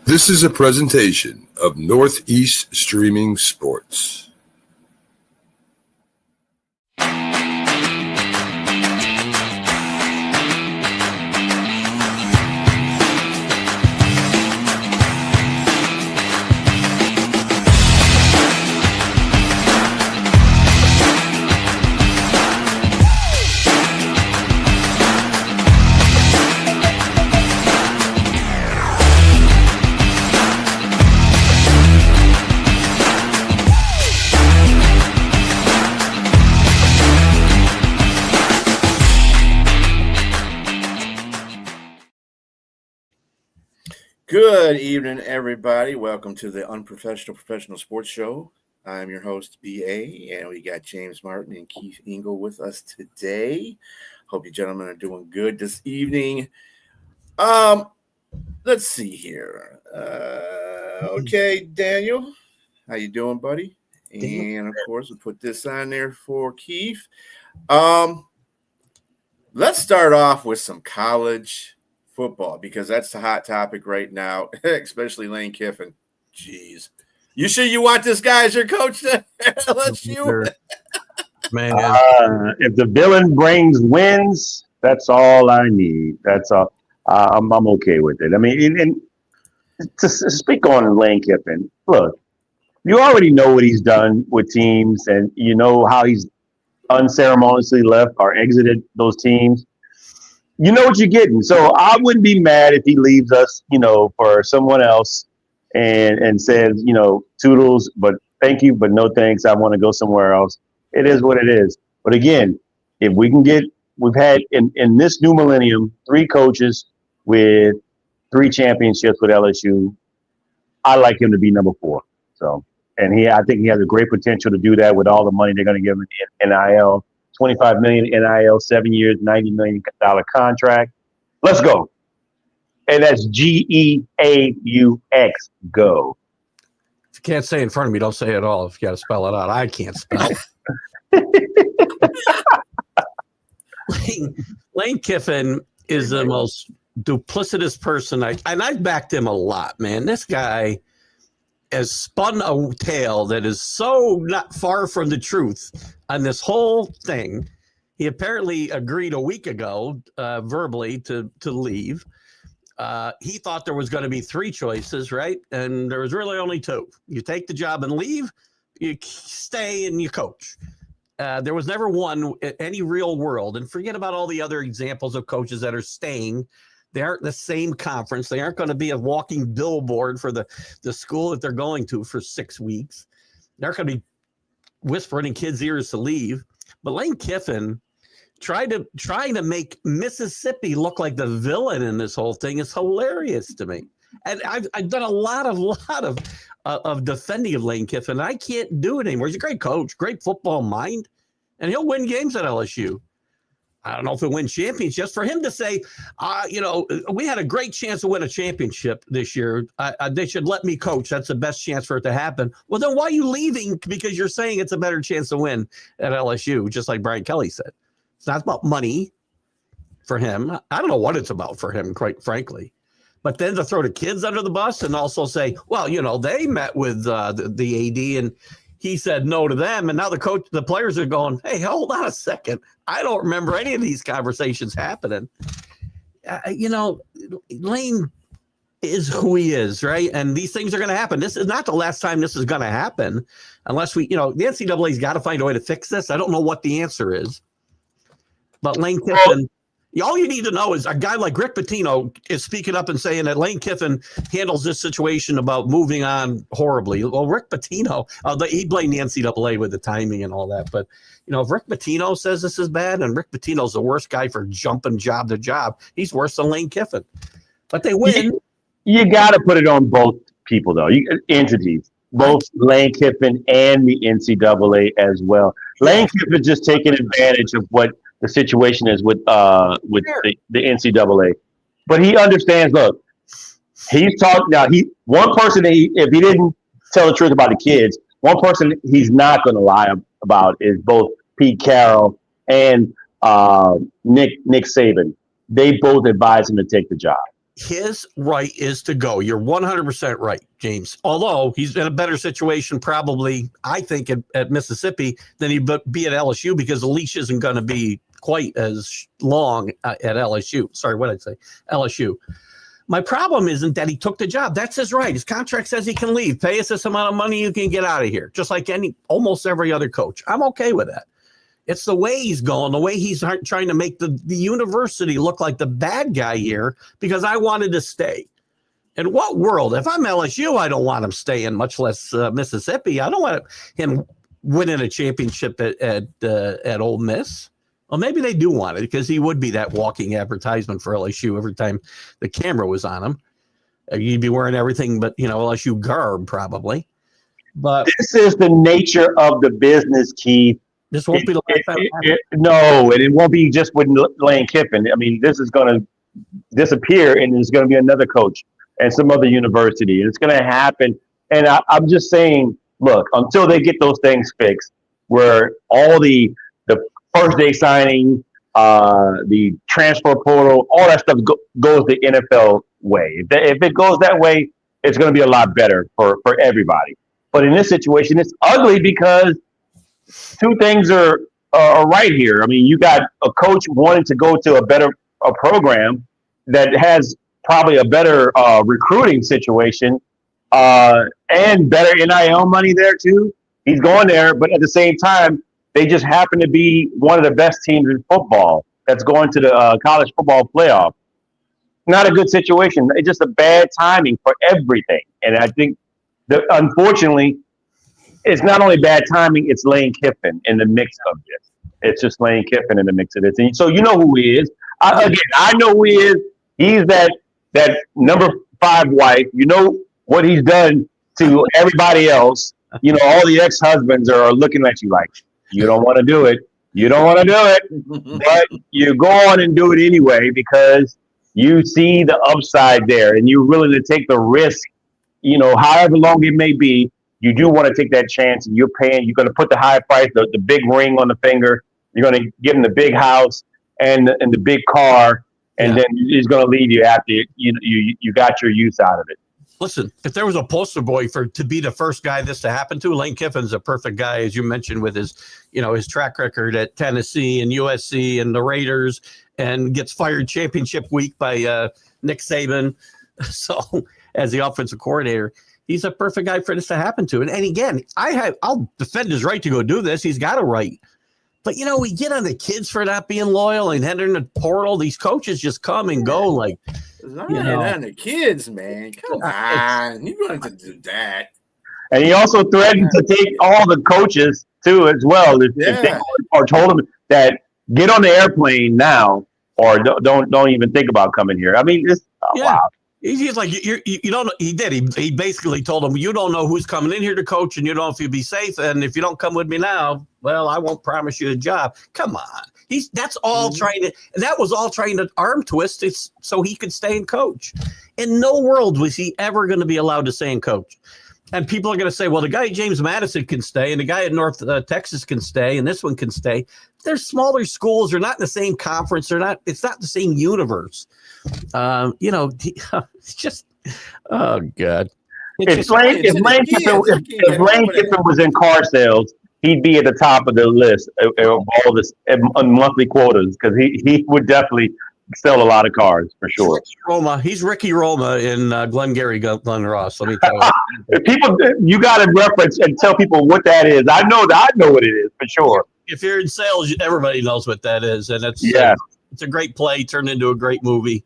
This is a presentation of Northeast Streaming Sports. Good evening, everybody. Welcome to the Unprofessional Professional Sports Show. I'm your host, BA, and we got James Martin and Keith Engle with us today. Hope you gentlemen are doing good this evening. Let's see here. Okay, Daniel, how you doing, buddy? And of course, we'll put this on there for Keith. Let's start off with some college football, because that's the hot topic right now, especially Lane Kiffin. Jeez. You sure you want this guy as your coach to LSU? Man. If the villain brings wins, that's all I need. That's all. I'm okay with it. I mean, and to speak on Lane Kiffin, look, you already know what he's done with teams, and you know how he's unceremoniously left or exited those teams. You know what you're getting. So I wouldn't be mad if he leaves us, for someone else and says, toodles, but thank you, but no thanks. I want to go somewhere else. It is what it is. But again, if we can we've had in this new millennium, 3 coaches with 3 championships with LSU. I like him to be number 4. So, and I think he has a great potential to do that with all the money they're going to give him in NIL. $25 million NIL, 7 years, $90 million contract. Let's go. And that's GEAUX. Go. If you can't say it in front of me, don't say it at all. If you got to spell it out, I can't spell. Lane Kiffin is the most duplicitous person. I've backed him a lot, man. This guy has spun a tale that is so not far from the truth on this whole thing. He apparently agreed a week ago verbally to leave. He thought there was going to be 3 choices, right? And there was really only 2. You take the job and leave, you stay and you coach. There was never one in any real world. And forget about all the other examples of coaches that are staying. They aren't the same conference. They aren't going to be a walking billboard for the school that they're going to for 6 weeks. They're going to be whispering in kids' ears to leave. But Lane Kiffin trying to make Mississippi look like the villain in this whole thing is hilarious to me. And I've done a lot of defending of Lane Kiffin. I can't do it anymore. He's a great coach, great football mind, and he'll win games at LSU. I don't know if he'll win championships. For him to say, we had a great chance to win a championship this year. They should let me coach. That's the best chance for it to happen. Well, then why are you leaving? Because you're saying it's a better chance to win at LSU, just like Brian Kelly said. It's not about money for him. I don't know what it's about for him, quite frankly. But then to throw the kids under the bus and also say, well, they met with the AD and he said no to them. And now the players are going, hey, hold on a second. I don't remember any of these conversations happening. Lane is who he is, right? And these things are going to happen. This is not the last time this is going to happen unless the NCAA's got to find a way to fix this. I don't know what the answer is. But Lane Kiffin, all you need to know is a guy like Rick Pitino is speaking up and saying that Lane Kiffin handles this situation about moving on horribly. Well, Rick Pitino, he blamed the NCAA with the timing and all that. But, if Rick Pitino says this is bad, and Rick Pitino's the worst guy for jumping job to job, he's worse than Lane Kiffin. But they win. You got to put it on both people, though. Entities. Both Lane Kiffin and the NCAA as well. Lane Kiffin just taking advantage of what the situation is with the NCAA, but he understands. Look, he's talking now. One person if he didn't tell the truth about the kids, one person he's not going to lie about is both Pete Carroll and Nick Saban. They both advised him to take the job. his right is to go. You're 100% right, James. Although he's in a better situation, probably, I think, at Mississippi than he'd be at LSU, because the leash isn't going to be quite as long at LSU. Sorry, what did I say? LSU. My problem isn't that he took the job. That's his right. His contract says he can leave. Pay us this amount of money, you can get out of here. Just like almost every other coach. I'm okay with that. It's the way he's going, the way he's trying to make the university look like the bad guy here, because I wanted to stay. In what world? If I'm LSU, I don't want him staying, much less Mississippi. I don't want him winning a championship at Ole Miss. Well, maybe they do want it, because he would be that walking advertisement for LSU every time the camera was on him. You'd be wearing everything but, LSU garb probably. But this is the nature of the business, Keith. This won't be the last time. No, and it won't be just with Lane Kiffin. I mean, this is going to disappear, and there's going to be another coach and some other university, and it's going to happen. And I'm just saying, look, until they get those things fixed, where all the first day signing, the transfer portal, all that stuff goes the NFL way. If it goes that way, it's going to be a lot better for everybody. But in this situation, it's ugly because two things are right here. I mean, you got a coach wanting to go to a program that has probably a better recruiting situation and better NIL money there too. He's going there, but at the same time, they just happen to be one of the best teams in football that's going to the college football playoff. Not a good situation. It's just a bad timing for everything. And I think that, unfortunately, it's not only bad timing, it's Lane Kiffin in the mix of this. It's just Lane Kiffin in the mix of this. And so you know who he is. I know who he is. He's that number 5 wife. You know what he's done to everybody else. All the ex-husbands are looking at you like, you don't want to do it. You don't want to do it. But you go on and do it anyway because you see the upside there and you're willing to take the risk, however long it may be. You do want to take that chance, and you're going to put the high price, the big ring on the finger. You're going to give him the big house and the big car, and then he's going to leave you after you got your use out of it. Listen, if there was a poster boy to be the first guy this to happen to, Lane Kiffin's a perfect guy, as you mentioned, with his track record at Tennessee and USC and the Raiders, and gets fired championship week by Nick Saban. So as the offensive coordinator, he's a perfect guy for this to happen to. And again, I'll defend his right to go do this. He's got a right. But, we get on the kids for not being loyal and entering the portal. These coaches just come and go like. It's not on the kids, man. Come on. You don't have to do that. And he also threatened to take all the coaches, too, as well. If they told him that get on the airplane now or don't even think about coming here. I mean, wow. He's like, you don't know. He did. He basically told him, you don't know who's coming in here to coach, and you don't know if you'll be safe. And if you don't come with me now, well, I won't promise you a job. Come on. That's all that was all trying to arm twist so he could stay and coach. In no world was he ever going to be allowed to stay and coach. And people are going to say, well, the guy at James Madison can stay, and the guy at North Texas can stay, and this one can stay. They're smaller schools. They're not in the same conference. It's not the same universe. It's just, oh God. If Lane Kiffin was in car sales, he'd be at the top of the list of all this on monthly quotas, because he would definitely sell a lot of cars for sure. He's Ricky Roma in Glengarry Glen Ross. Let me tell you. People, you got to reference and tell people what that is. I know what it is for sure. If you're in sales, everybody knows what that is, and it's a great play turned into a great movie.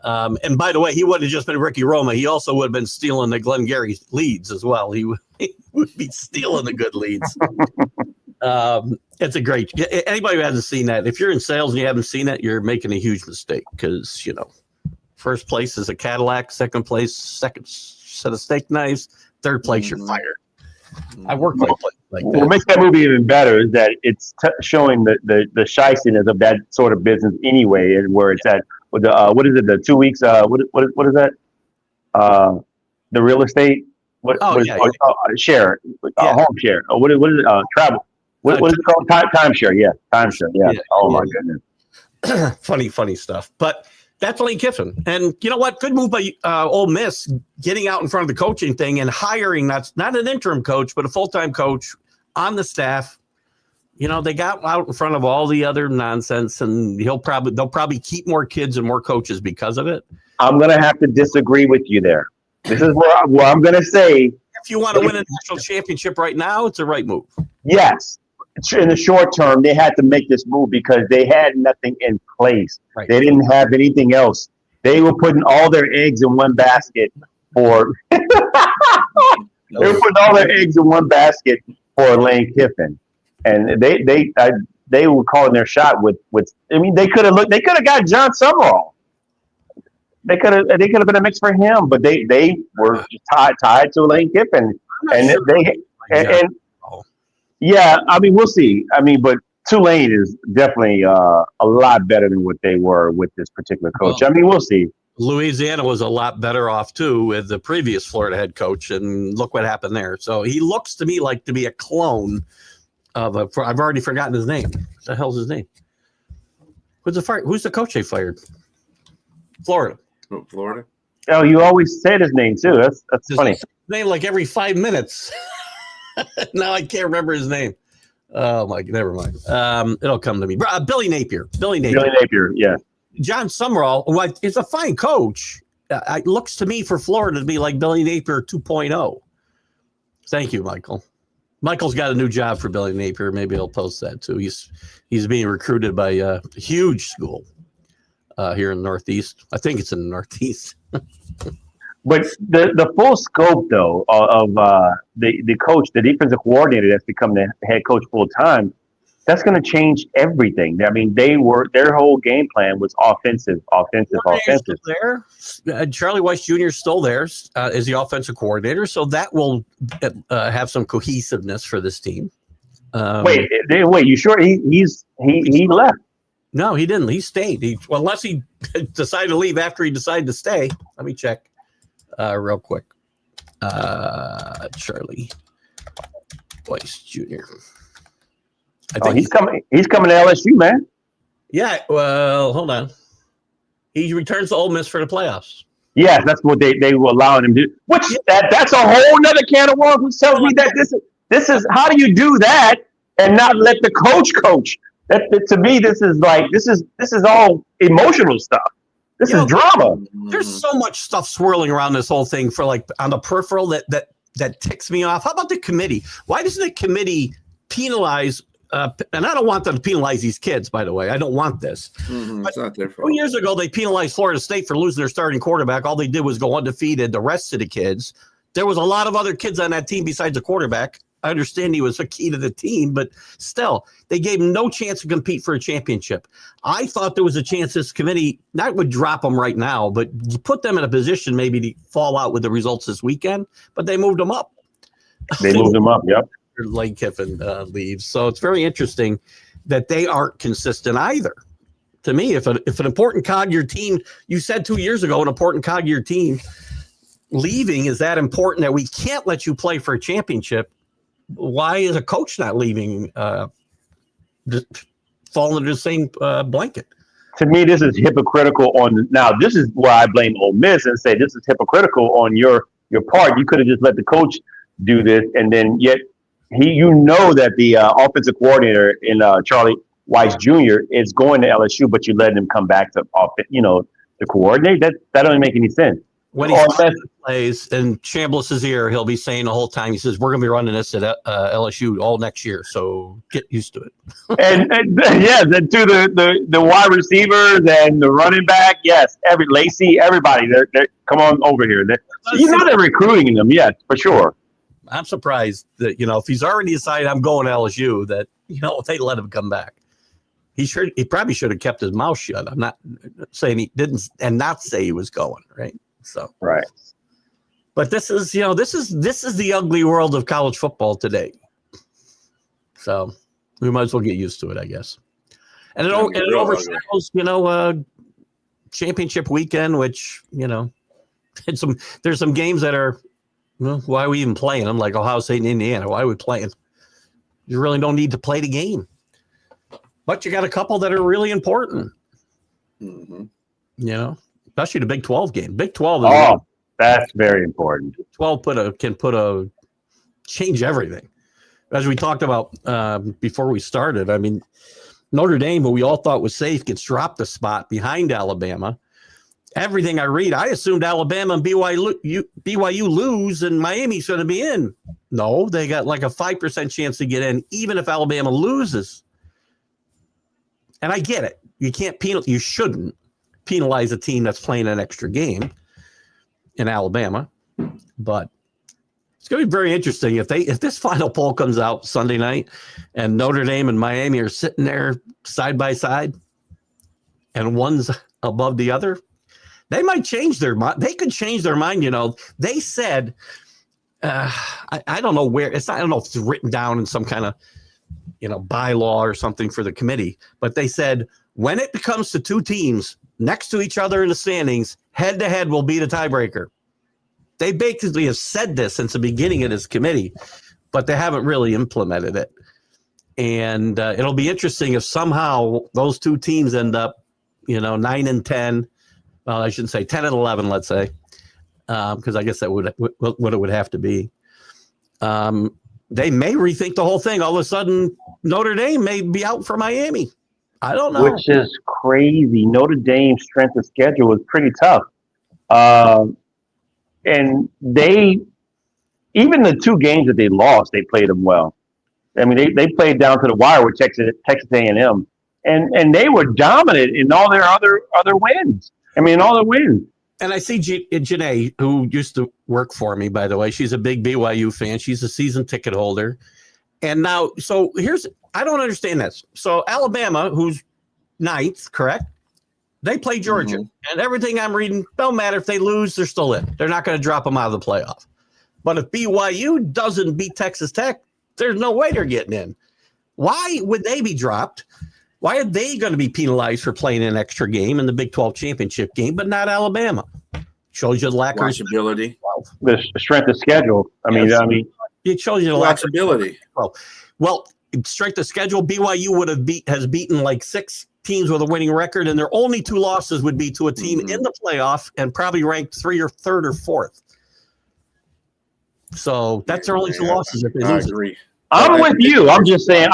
And by the way, he wouldn't have just been Ricky Roma. He also would have been stealing the Glengarry leads as well. He would be stealing the good leads. It's a great. Anybody who hasn't seen that, if you're in sales and you haven't seen it, you're making a huge mistake, because first place is a Cadillac, second place, second set of steak knives, third place you're fired. I worked like that. What makes that movie even better is that it's showing the shiestiness of that sort of business anyway, and where it's at. With the what is it? The 2 weeks. What is that? The real estate. Share. Home share. What is it? Travel. What is it called? Timeshare. Yeah, timeshare. Yeah. Oh my goodness. Funny stuff. But That's Lane Kiffin. And you know what? Good move by Ole Miss, getting out in front of the coaching thing and hiring not an interim coach, but a full-time coach on the staff. You know, they got out in front of all the other nonsense, and they'll probably keep more kids and more coaches because of it. I'm going to have to disagree with you there. This is where I'm going to say. If you want to win a national championship right now, it's a right move. Yes. In the short term, they had to make this move because they had nothing in place. Right. They didn't have anything else. They were putting all their eggs in one basket for they were putting all their eggs in one basket for Lane Kiffin. And they were calling their shot with I mean, they could have got John Summerall. They could have been a mix for him, but they were tied to Lane Kiffin. And yeah, I mean, we'll see. I mean, but Tulane is definitely a lot better than what they were with this particular coach. I mean, we'll see. Louisiana was a lot better off too with the previous Florida head coach, and look what happened there. So he looks to me like to be a clone of I've already forgotten his name. What the hell's his name? Who's the coach they fired? Florida. Oh, Florida. Oh, you always said his name too. That's funny. His name like every 5 minutes. Now I can't remember his name. Oh my, never mind. It'll come to me. Billy Napier. Yeah. John Summerall, who is a fine coach. It looks to me for Florida to be like Billy Napier 2.0. Thank you, Michael. Michael's got a new job for Billy Napier. Maybe he'll post that too. He's being recruited by a huge school here in the Northeast. I think it's in the Northeast. But the full scope, though, of the coach, the defensive coordinator that's become the head coach full time, that's going to change everything. I mean, their whole game plan was offensive. There, Charlie Weiss Jr. is still there as the offensive coordinator, so that will have some cohesiveness for this team. Wait, you sure he left? No, he didn't. He stayed. Unless he decided to leave after he decided to stay. Let me check. Real quick. Charlie Weiss Jr. I think he's coming to LSU, man. Yeah, well, hold on. He returns to Ole Miss for the playoffs. Yes, that's what they were allowing him to do. That's a whole nother can of worms, which tells me that this is how do you do that and not let the coach? That to me, this is all emotional stuff. This is drama. There's so much stuff swirling around this whole thing for like on the peripheral that ticks me off. How about the committee? Why doesn't the committee penalize? And I don't want them to penalize these kids, by the way. I don't want this. It's not their fault. 2 years ago, they penalized Florida State for losing their starting quarterback. All they did was go undefeated. The rest of the kids, there was a lot of other kids on that team besides the quarterback. I understand he was a key to the team, but still, they gave him no chance to compete for a championship. I thought there was a chance this committee not would drop them right now, but put them in a position maybe to fall out with the results this weekend, but they moved them up. They moved them up, yep. Lane Kiffin leaves. So it's very interesting that they aren't consistent either. To me, if an important cog of your team, you said 2 years ago, an important cog of your team leaving is that important that we can't let you play for a championship. Why is a coach not leaving, falling under the same blanket? To me, this is hypocritical now this is where I blame Ole Miss and say this is hypocritical on your part. You could have just let the coach do this, and then yet that the offensive coordinator in Charlie Weiss Jr. is going to LSU, but you let him come back to coordinate. That doesn't make any sense. When he plays in Chambliss's ear, he'll be saying the whole time, he says, we're going to be running this at LSU all next year, so get used to it. and then to the wide receivers and the running back, yes, Lacey, everybody, they're come on over here. They're recruiting them, yes, for sure. I'm surprised that, if he's already decided I'm going to LSU, that, they let him come back. He probably should have kept his mouth shut. I'm not saying he didn't and not say he was going, right? So right. But this is the ugly world of college football today. So we might as well get used to it, I guess. And it overshadows, championship weekend, which, there's some games that are, why are we even playing? I'm like Ohio State and Indiana. Why are we playing? You really don't need to play the game. But you got a couple that are really important. Mm-hmm. especially the Big 12 game. Big 12 is that's very important. 12 can change everything. As we talked about before we started, I mean, Notre Dame, who we all thought was safe, gets dropped a spot behind Alabama. Everything I read, I assumed Alabama and BYU lose and Miami's going to be in. No, they got like a 5% chance to get in, even if Alabama loses. And I get it. You shouldn't penalize a team that's playing an extra game in Alabama. But it's going to be very interesting if this final poll comes out Sunday night and Notre Dame and Miami are sitting there side by side and one's above the other. They might change their mind. They could change their mind. They said, I don't know where it's not. I don't know if it's written down in some kind of, bylaw or something for the committee, but they said when it becomes to two teams next to each other in the standings, head to head will be the tiebreaker. They basically have said this since the beginning of this committee, but they haven't really implemented it. And it'll be interesting if somehow those two teams end up, 9 and 10. Well, I shouldn't say 10 and 11, let's say, because I guess that would what it would have to be. They may rethink the whole thing. All of a sudden, Notre Dame may be out for Miami. I don't know. Which is crazy. Notre Dame's strength of schedule was pretty tough. And even the two games that they lost, they played them well. I mean, they played down to the wire with Texas A&M, and they were dominant in all their other wins. I mean, all the wins. And I see Janae, who used to work for me, by the way. She's a big BYU fan. She's a season ticket holder. And now, I don't understand this. So Alabama, who's ninth, correct? They play Georgia. Mm-hmm. And everything I'm reading, don't matter if they lose, they're still in. They're not going to drop them out of the playoff. But if BYU doesn't beat Texas Tech, there's no way they're getting in. Why would they be dropped? Why are they going to be penalized for playing an extra game in the Big 12 championship game, but not Alabama? Shows you the lack of watchability, the strength of schedule. I mean, it shows you the watchability. Well, strength of schedule. BYU has beaten like 6 teams with a winning record, and their only 2 losses would be to a team in the playoff and probably ranked 3rd or 3rd or 4th. So that's their only 2 losses if they lose. I agree. I'm with you. I'm just saying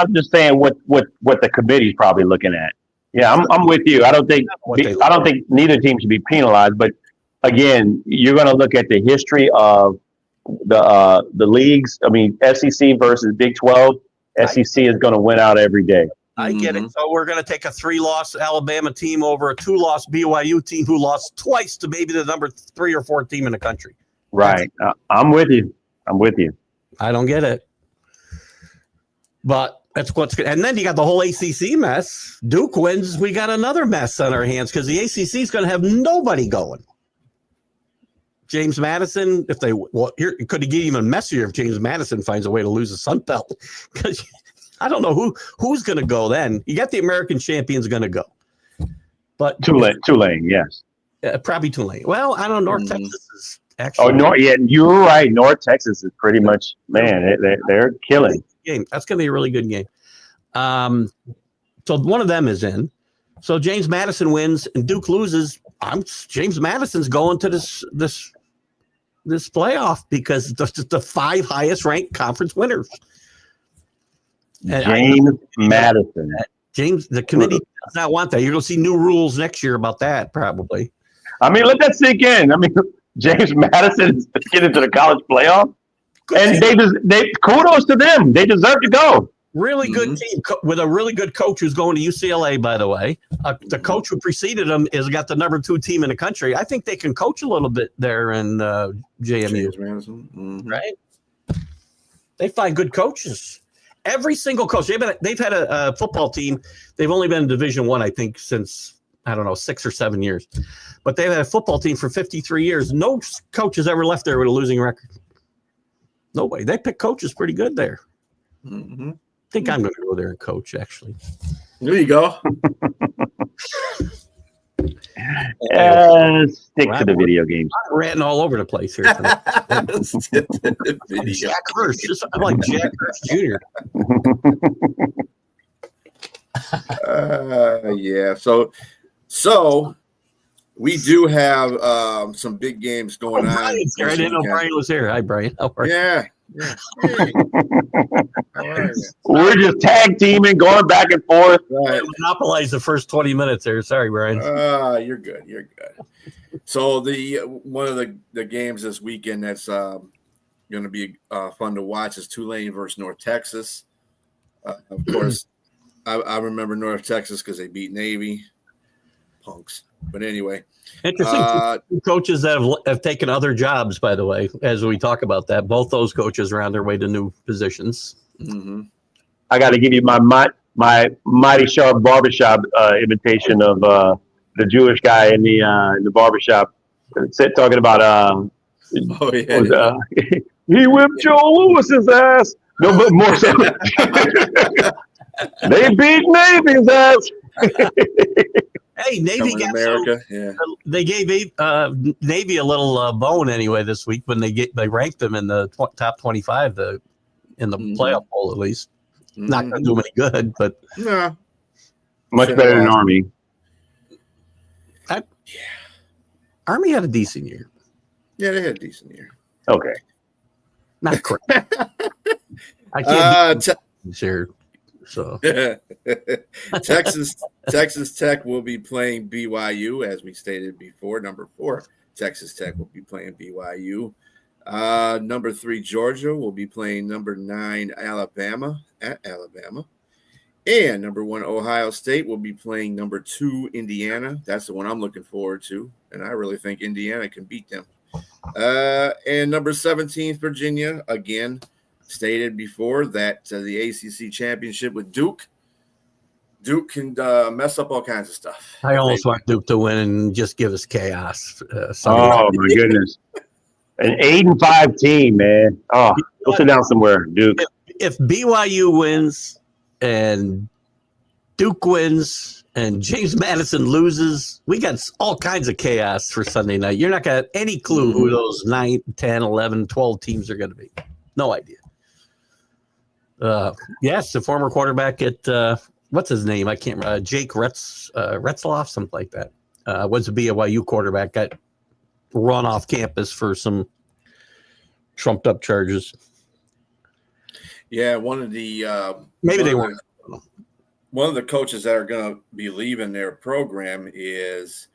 what the committee's probably looking at. Yeah, I'm with you. I don't think neither team should be penalized. But again, you're going to look at the history of the leagues. I mean, SEC versus Big 12. SEC is going to win out every day. I get it. So we're going to take a 3-loss Alabama team over a 2-loss BYU team who lost twice to maybe the number 3 or 4 team in the country. Right. I'm with you. I don't get it. But that's what's good. And then you got the whole ACC mess. Duke wins. We got another mess on our hands because the ACC is going to have nobody going. James Madison, it could get even messier if James Madison finds a way to lose the Sun Belt. Because I don't know who's going to go then. You got the American champions going to go. But Tulane, yes. Probably Tulane. Well, I don't know. North Texas is actually. You're right. North Texas is pretty much, man, they're killing. Game. That's going to be a really good game. So one of them is in. So James Madison wins and Duke loses. James Madison's going to this playoff because the 5 highest ranked conference winners. And Madison. The committee does not want that. You're going to see new rules next year about that, probably. I mean, let that sink in. I mean, James Madison is getting into the college playoff. And they kudos to them. They deserve to go. Really good team with a really good coach who's going to UCLA, by the way. The coach who preceded him has got the number 2 team in the country. I think they can coach a little bit there in JMU. Right? They find good coaches. Every single coach. They've had a football team. They've only been in Division I, I think, since, 6 or 7 years. But they've had a football team for 53 years. No coach has ever left there with a losing record. Nobody. They pick coaches pretty good there. I think I'm going to go there and coach, actually. There you go. Stick to the video games. I'm ranting all over the place here. Jack Hurst. I'm like Jack Hurst Jr. Yeah. So We do have some big games going on. Brian's here. I didn't know Brian was here. Hi, Brian. How are you? Yeah. Hey, how are you? We're just tag teaming, going back and forth. Right. Monopolized the first 20 minutes there. Sorry, Brian. You're good. You're good. So one of the games this weekend that's going to be fun to watch is Tulane versus North Texas. Of course, I remember North Texas because they beat Navy. Punks. But anyway. Interesting coaches that have taken other jobs, by the way, as we talk about that. Both those coaches are on their way to new positions. Mm-hmm. I got to give you my Mighty Sharp barbershop imitation of the Jewish guy in the barbershop talking about he whipped Joe Lewis's ass. No, but more so. They beat Navy's ass. Hey, Navy got America. They gave Navy a little bone anyway this week when they ranked them in the top 25 in the playoff poll at least. Mm-hmm. Not going to do them any good, but much better than Army. Army had a decent year. Yeah, they had a decent year. Okay, not great. I can't sure. So Texas Tech will be playing BYU, as we stated before. Number 4, Texas Tech will be playing BYU. Number 3, Georgia will be playing number 9, Alabama at Alabama. And number 1, Ohio State will be playing number 2, Indiana. That's the one I'm looking forward to, and I really think Indiana can beat them. And number 17, Virginia, again, stated before that the ACC championship with Duke can mess up all kinds of stuff. I almost want Duke to win and just give us chaos. Oh my goodness, an 8-5 team, man. Oh, go sit down somewhere, Duke. If BYU wins and Duke wins and James Madison loses, we got all kinds of chaos for Sunday night. You're not going to have any clue who those 9, 10, 11, 12 teams are going to be. No idea. Yes, the former quarterback at what's his name? I can't remember. Jake Retzloff, something like that. Was a BYU quarterback, got run off campus for some trumped up charges. Yeah, one of the maybe they weren't. One of the coaches that are going to be leaving their program is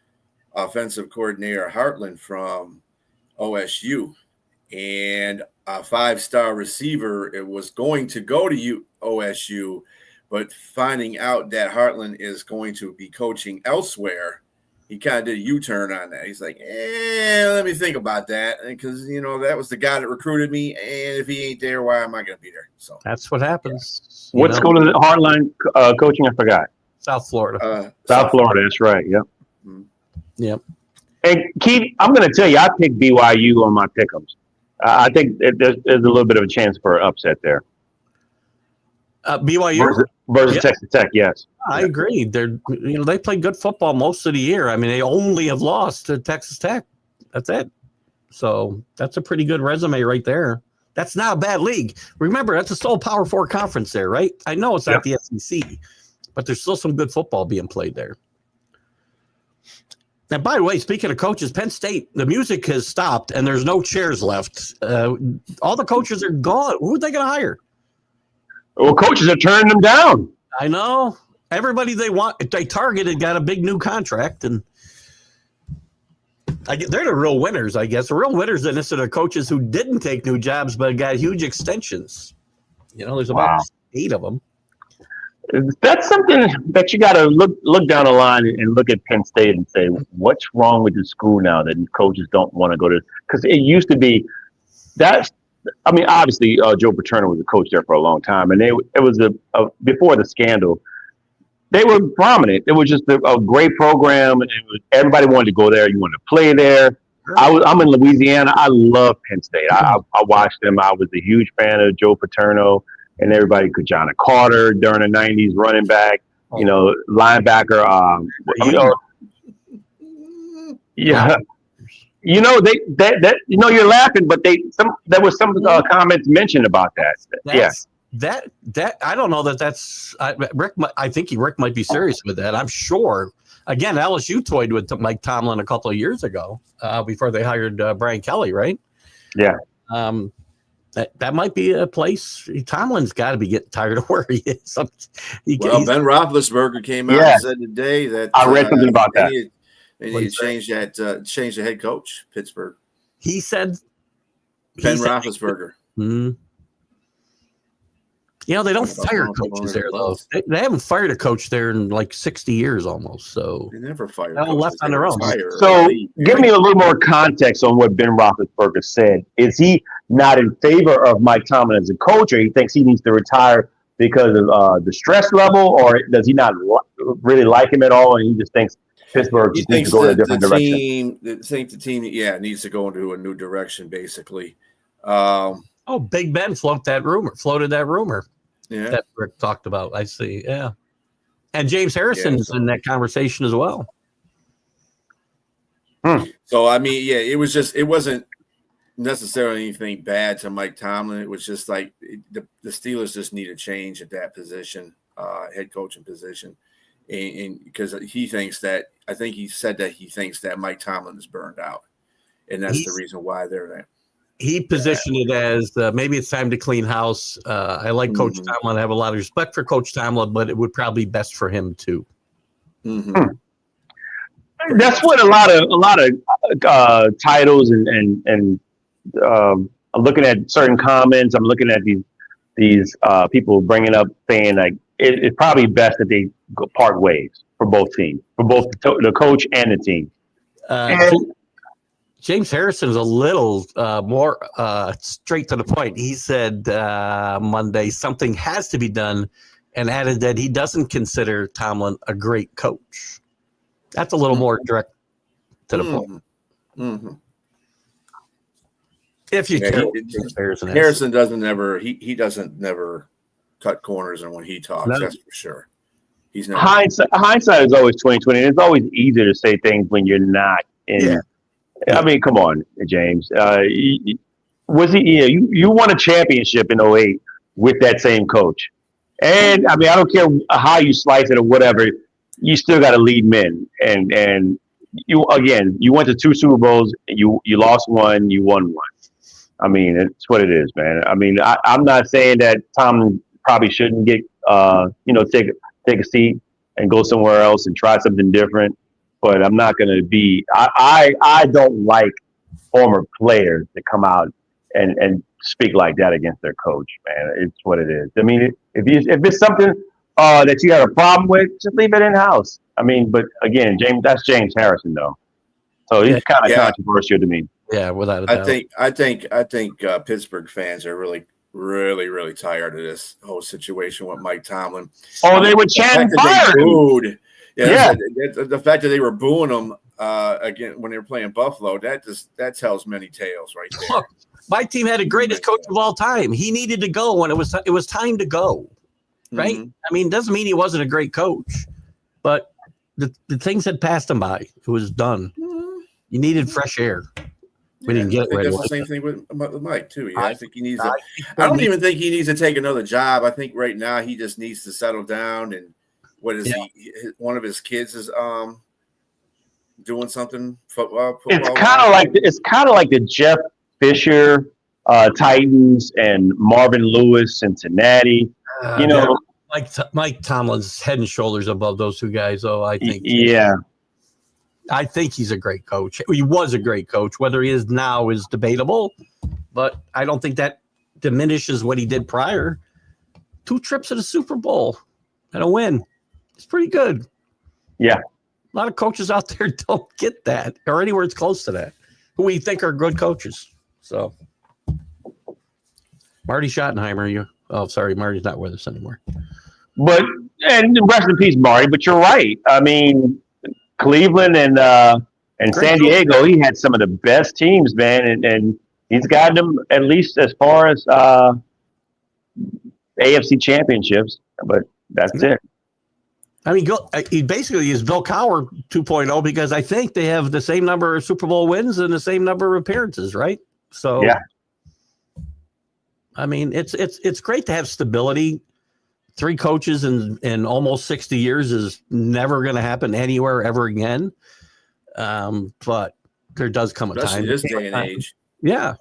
offensive coordinator Hartland from OSU. And a 5-star receiver, it was going to go to OSU, but finding out that Hartland is going to be coaching elsewhere, he kind of did a U-turn on that. He's like, let me think about that, because that was the guy that recruited me, and if he ain't there, why am I going to be there? So that's what happens. What school is Hartline coaching? I forgot. South Florida. South Florida. That's right. Yep. Mm-hmm. Yep. And Keith, I'm going to tell you, I picked BYU on my pick'ems. I think there's a little bit of a chance for an upset there. BYU versus Texas Tech, yes. I agree. They play good football most of the year. I mean, they only have lost to Texas Tech. That's it. So that's a pretty good resume right there. That's not a bad league. Remember, that's a sole Power 4 conference there, right? I know it's not the SEC, but there's still some good football being played there. And by the way, speaking of coaches, Penn State, the music has stopped and there's no chairs left. All the coaches are gone. Who are they going to hire? Well, coaches are turning them down. I know. Everybody they targeted got a big new contract, and they're the real winners, I guess. The real winners in this are the coaches who didn't take new jobs but got huge extensions. There's about 8 of them. That's something that you got to look down the line and look at Penn State and say, what's wrong with the school now that coaches don't want to go to? Because it used to be obviously Joe Paterno was a coach there for a long time, and it was before the scandal. They were prominent. It was just a great program, and everybody wanted to go there. You wanted to play there. I'm in Louisiana. I love Penn State. I watched them. I was a huge fan of Joe Paterno. And everybody could John Carter during the 90s, running back, linebacker. Yeah. You're laughing, but there was some comments mentioned about that. That I don't know that's Rick. I think Rick might be serious with that. I'm sure again, LSU toyed with Mike Tomlin a couple of years ago before they hired Brian Kelly, right? Yeah. That might be a place. Tomlin's got to be getting tired of where he is. Ben Roethlisberger came out and said today that I read something about that. They need to change the head coach, Pittsburgh. He said Roethlisberger. They don't fire coaches there, though. They haven't fired a coach there in like 60 years almost. So they never fired. They're left on their own. So give me a little more context on what Ben Roethlisberger said. Is he not in favor of Mike Tomlin as a coach, or he thinks he needs to retire because of the stress level, or does he not really like him at all, and he just thinks Pittsburgh just needs to go in a different direction? I think the team, needs to go into a new direction, basically. Big Ben floated that rumor. Yeah, that Rick talked about. I see. Yeah, and James Harrison's in that conversation as well. So it wasn't necessarily anything bad to Mike Tomlin. It was just like the Steelers just need a change at that position, head coaching position, and because he thinks that he said that he thinks that Mike Tomlin is burned out, and that's the reason why they're there. He positioned it as maybe it's time to clean house. I like Coach Tomlin. I have a lot of respect for Coach Tomlin, but it would probably be best for him too. That's what a lot of titles and I'm looking at certain comments. I'm looking at these people bringing up saying like it's probably best that they part ways for both teams, for both the coach and the team. James Harrison's a little more straight to the point. He said Monday something has to be done and added that he doesn't consider Tomlin a great coach. That's a little more direct to the point. If you Harrison doesn't never cut corners, and when he talks, that's for sure. He's never hindsight is always 20/20. It's always easier to say things when you're not in. Yeah. I mean, come on, James. Was he? You won a championship in 2008 with that same coach, and I mean, I don't care how you slice it or whatever. You still got to lead men, and you went to 2 Super Bowls. You lost one, you won one. I mean, it's what it is, man. I mean, I'm not saying that Tom probably shouldn't get take a seat and go somewhere else and try something different. But I'm not going to be. I don't like former players to come out and speak like that against their coach, man. It's what it is. I mean, if it's something that you have a problem with, just leave it in house. I mean, but again, that's James Harrison, though. So he's kind of controversial to me. Yeah, without a doubt. I think Pittsburgh fans are really, really, really tired of this whole situation with Mike Tomlin. Oh, they would chant and fire him. Yeah. The fact that they were booing him again when they were playing Buffalo, that tells many tales right there. Look, my team had the greatest coach of all time. He needed to go when it was time to go, right? I mean, doesn't mean he wasn't a great coach, but the things had passed him by. It was done. You needed fresh air. We didn't get it right away. That's the same thing with Mike too. Yeah, I think he needs. I don't even think he needs to take another job. I think right now he just needs to settle down and. What is one of his kids is doing something football? It's kind of like the Jeff Fisher Titans and Marvin Lewis Cincinnati. Mike Tomlin's head and shoulders above those two guys. Oh, I think. Yeah. I think he's a great coach. He was a great coach. Whether he is now is debatable, but I don't think that diminishes what he did prior. 2 trips to the Super Bowl and a win. It's pretty good. Yeah. A lot of coaches out there don't get that or anywhere it's close to that, who we think are good coaches. So, Marty Schottenheimer, Marty's not with us anymore. And rest in peace, Marty, but you're right. I mean, Cleveland and San Diego, he had some of the best teams, man, and he's gotten them at least as far as AFC championships, but that's it. I mean, he basically is Bill Cowher 2.0 because I think they have the same number of Super Bowl wins and the same number of appearances, right? So, I mean, it's great to have stability 3 coaches in almost 60 years is never going to happen anywhere ever again. But there does come a Especially time. This day and age. Yeah.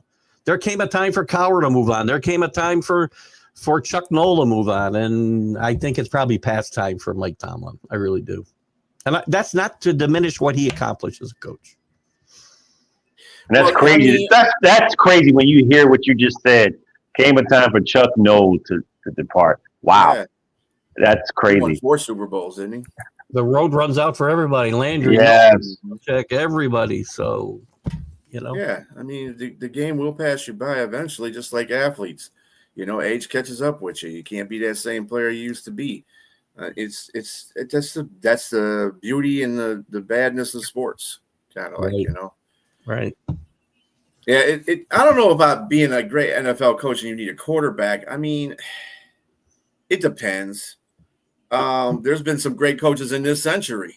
There came a time for Cowher to move on. There came a time for Chuck Noll to move on. And I think it's probably past time for Mike Tomlin. I really do. And that's not to diminish what he accomplished as a coach. And that's crazy. That's crazy when you hear what you just said. Came a time for Chuck Noll to depart. Wow. Yeah. That's crazy. He won 4 Super Bowls, didn't he? The road runs out for everybody. Landry, yes. Check everybody. So, Yeah, I mean, the game will pass you by eventually, just like athletes. Age catches up with you. You can't be that same player you used to be. That's the beauty and the badness of sports, kind of like, Right. Yeah, I don't know about being a great NFL coach and you need a quarterback. I mean, it depends. There's been some great coaches in this century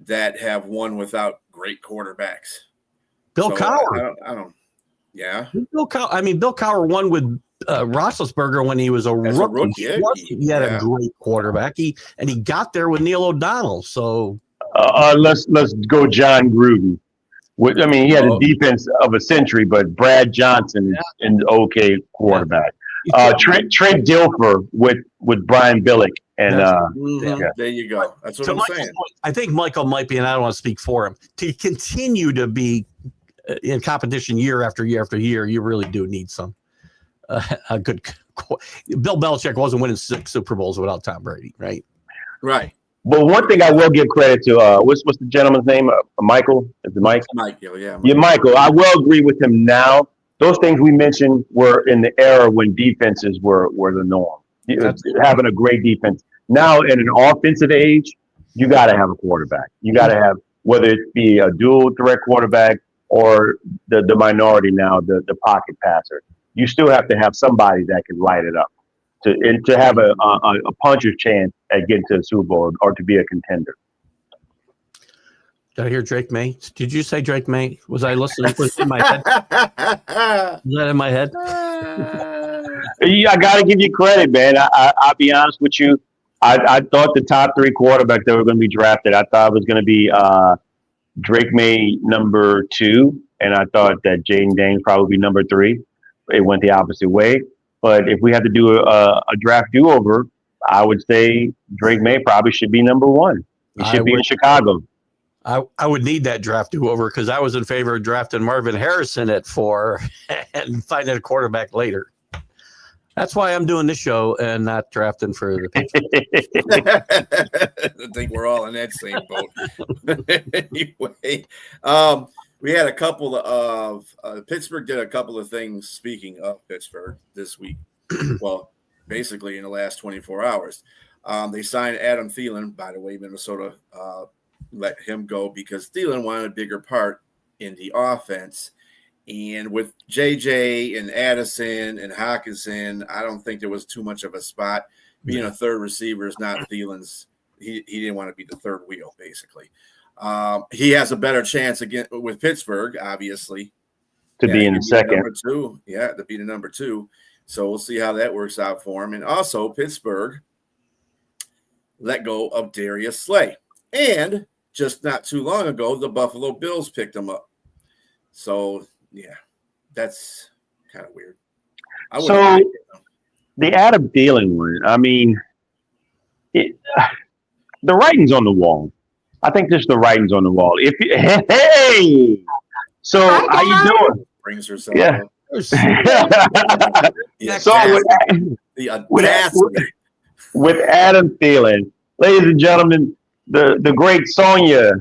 that have won without great quarterbacks. Bill Cowher. I don't. Yeah. Bill Cowher won with Roethlisberger when he was a rookie. He had a great quarterback. He got there with Neil O'Donnell. So let's go John Gruden. He had a defense of a century, but Brad Johnson is an okay quarterback. Trent Dilfer with Brian Billick. And there you go. That's what I'm saying. I think Michael might be, and I don't want to speak for him, to continue to be in competition year after year after year. You really do need some a good. Bill Belichick wasn't winning 6 Super Bowls without Tom Brady, right? Right. But one thing I will give credit to, what's the gentleman's name? Michael? Is it Mike? Michael, yeah. Yeah, Michael. I will agree with him now. Those things we mentioned were in the era when defenses were the norm. Having a great defense. Now, in an offensive age, you got to have a quarterback. You got to have, whether it be a dual threat quarterback or the minority now, the pocket passer. You still have to have somebody that can light it up to have a puncher's chance at getting to the Super Bowl or to be a contender. Did I hear Drake May? Did you say Drake May? Was I listening? Was it in my head? Was that in my head? I got to give you credit, man. I'll be honest with you. I thought the top 3 quarterbacks that were going to be drafted, I thought it was going to be Drake May number 2, and I thought that Jaden Daniels probably be number 3. It went the opposite way. But if we had to do a draft do-over, I would say Drake May probably should be number 1. He should be in Chicago. I would need that draft do-over because I was in favor of drafting Marvin Harrison at 4 and finding a quarterback later. That's why I'm doing this show and not drafting for the Patriots. I think we're all in that same boat. Anyway, we had a couple of Pittsburgh did a couple of things. Speaking of Pittsburgh this week, well, basically in the last 24 hours, they signed Adam Thielen. By the way, Minnesota let him go because Thielen wanted a bigger part in the offense. And with JJ and Addison and Hawkinson, I don't think there was too much of a spot. Being a third receiver is not Thielen's. He didn't want to be the third wheel, basically. He has a better chance again with Pittsburgh, obviously, to be in the second. Number 2. Yeah, to be the number 2. So we'll see how that works out for him. And also, Pittsburgh let go of Darius Slay. And just not too long ago, the Buffalo Bills picked him up. So, yeah, that's kind of weird. So the Adam Thielen one, I mean, the writing's on the wall. I think there's the writing's on the wall. Hey, so how you doing? Brings herself up. With Adam Thielen, ladies and gentlemen, the great Sonia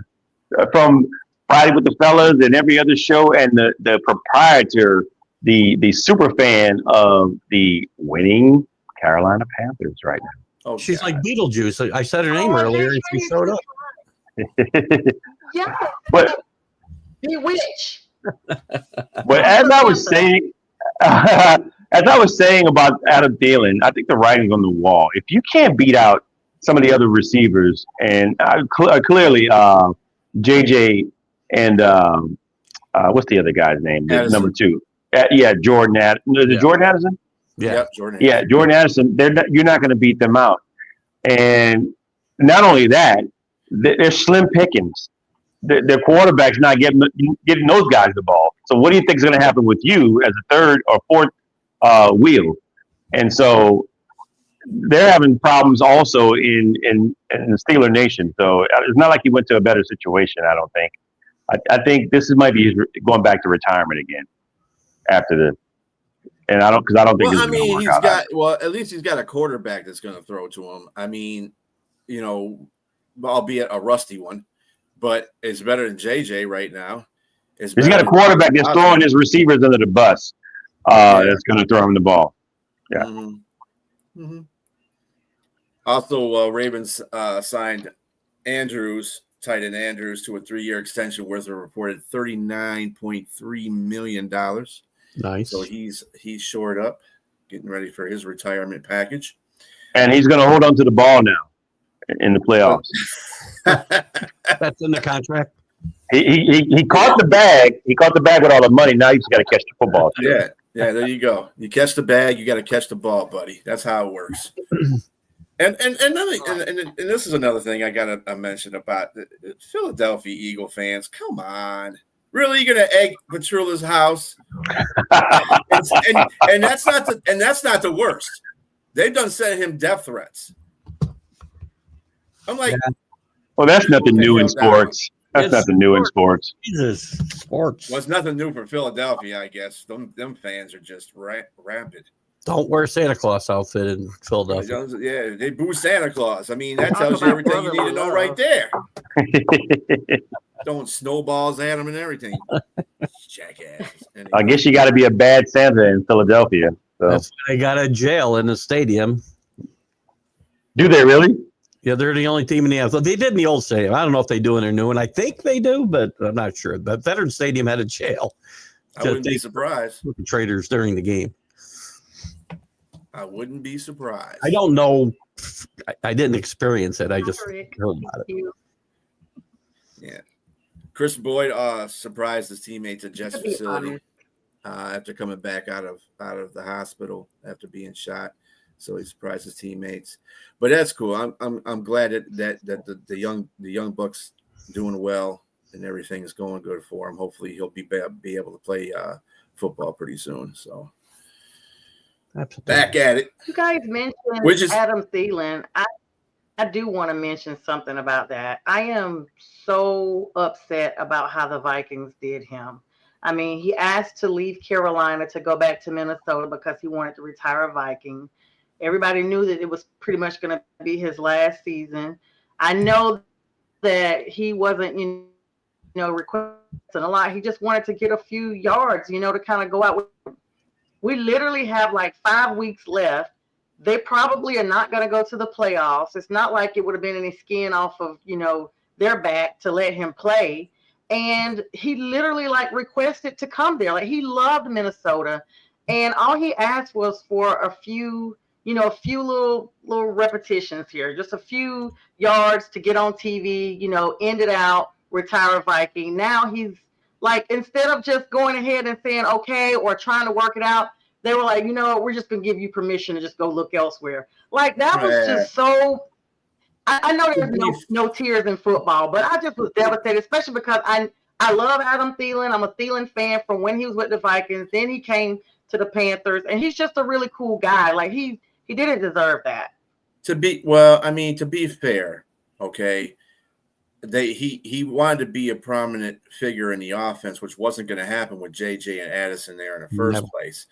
from Friday with the Fellas and every other show, and the proprietor, the super fan of the winning Carolina Panthers right now. Oh, she's like Beetlejuice. I said her name earlier and she showed up. Yeah, but bewitch. But as I was saying about Adam Thielen, I think the writing's on the wall. If you can't beat out some of the other receivers, and clearly JJ and what's the other guy's name? Number 2. Jordan Addison. Is it Jordan Addison? Yeah. Yep, Jordan. Yeah, Jordan Addison. You're not going to beat them out. And not only that, they're slim pickings. Their quarterback's not getting those guys the ball. So what do you think is going to happen with you as a third or fourth wheel? And so they're having problems also in the Steeler Nation. So it's not like he went to a better situation, I don't think. I think this might be going back to retirement again after this. And I don't think Well, this I is going to mean, work he's out. got at least he's got a quarterback that's going to throw to him. I mean, you know, albeit a rusty one, but it's better than JJ right now. He's got a quarterback that's throwing his receivers under the bus. That's going to throw him the ball. Yeah. Mm-hmm. Mm-hmm. Also, Ravens signed tight end Andrews, to a 3-year extension worth a reported $39.3 million. Nice. So he's shored up, getting ready for his retirement package. And he's going to hold on to the ball now in the playoffs. That's in the contract. He caught the bag. He caught the bag with all the money. Now he's got to catch the football. Yeah, there you go. You catch the bag, you got to catch the ball, buddy. That's how it works. And this is another thing I got to mention about the Philadelphia Eagle fans. Come on. Really, you're gonna egg Petrula's house? and that's not the worst. They've done sent him death threats. I'm like, well, that's nothing new in sports. That's nothing new in sports. Jesus, sports. Well, it's nothing new for Philadelphia, I guess. Them fans are just rampant. Don't wear Santa Claus outfit in Philadelphia. Yeah, they boo Santa Claus. I mean, that tells you everything you need to know right there. Throwing snowballs at him and everything. Jackass. Anyway. I guess you got to be a bad Santa in Philadelphia. So. That's why they got a jail in the stadium. Do they really? Yeah, they're the only team in the NFL. They did in the old stadium. I don't know if they do in their new one. I think they do, but I'm not sure. The Veterans Stadium had a jail. I wouldn't be surprised. Traders during the game. I wouldn't be surprised. I don't know. I didn't experience it. I just heard about it. Yeah. Chris Boyd surprised his teammates at Jets facility after coming back out of the hospital after being shot. So he surprised his teammates. But that's cool. I'm glad that the young Bucks doing well and everything is going good for him. Hopefully he'll be able to play football pretty soon. So. Absolutely. Back at it. You guys mentioned Adam Thielen. I do want to mention something about that. I am so upset about how the Vikings did him. I mean, he asked to leave Carolina to go back to Minnesota because he wanted to retire a Viking. Everybody knew that it was pretty much going to be his last season. I know that he wasn't, requesting a lot. He just wanted to get a few yards, to kind of go out with. We literally have like 5 weeks left. They probably are not going to go to the playoffs. It's not like it would have been any skin off of, their back to let him play. And he literally requested to come there. Like he loved Minnesota. And all he asked was for a few little repetitions here, just a few yards to get on TV, end it out, retire a Viking. Now he's instead of just going ahead and saying, okay, or trying to work it out, they were like, we're just going to give you permission to just go look elsewhere. That was just so, I know there's no tears in football, but I just was devastated, especially because I love Adam Thielen. I'm a Thielen fan from when he was with the Vikings. Then he came to the Panthers, and he's just a really cool guy. He didn't deserve that. To be fair, okay, he wanted to be a prominent figure in the offense, which wasn't going to happen with JJ and Addison there in the first place.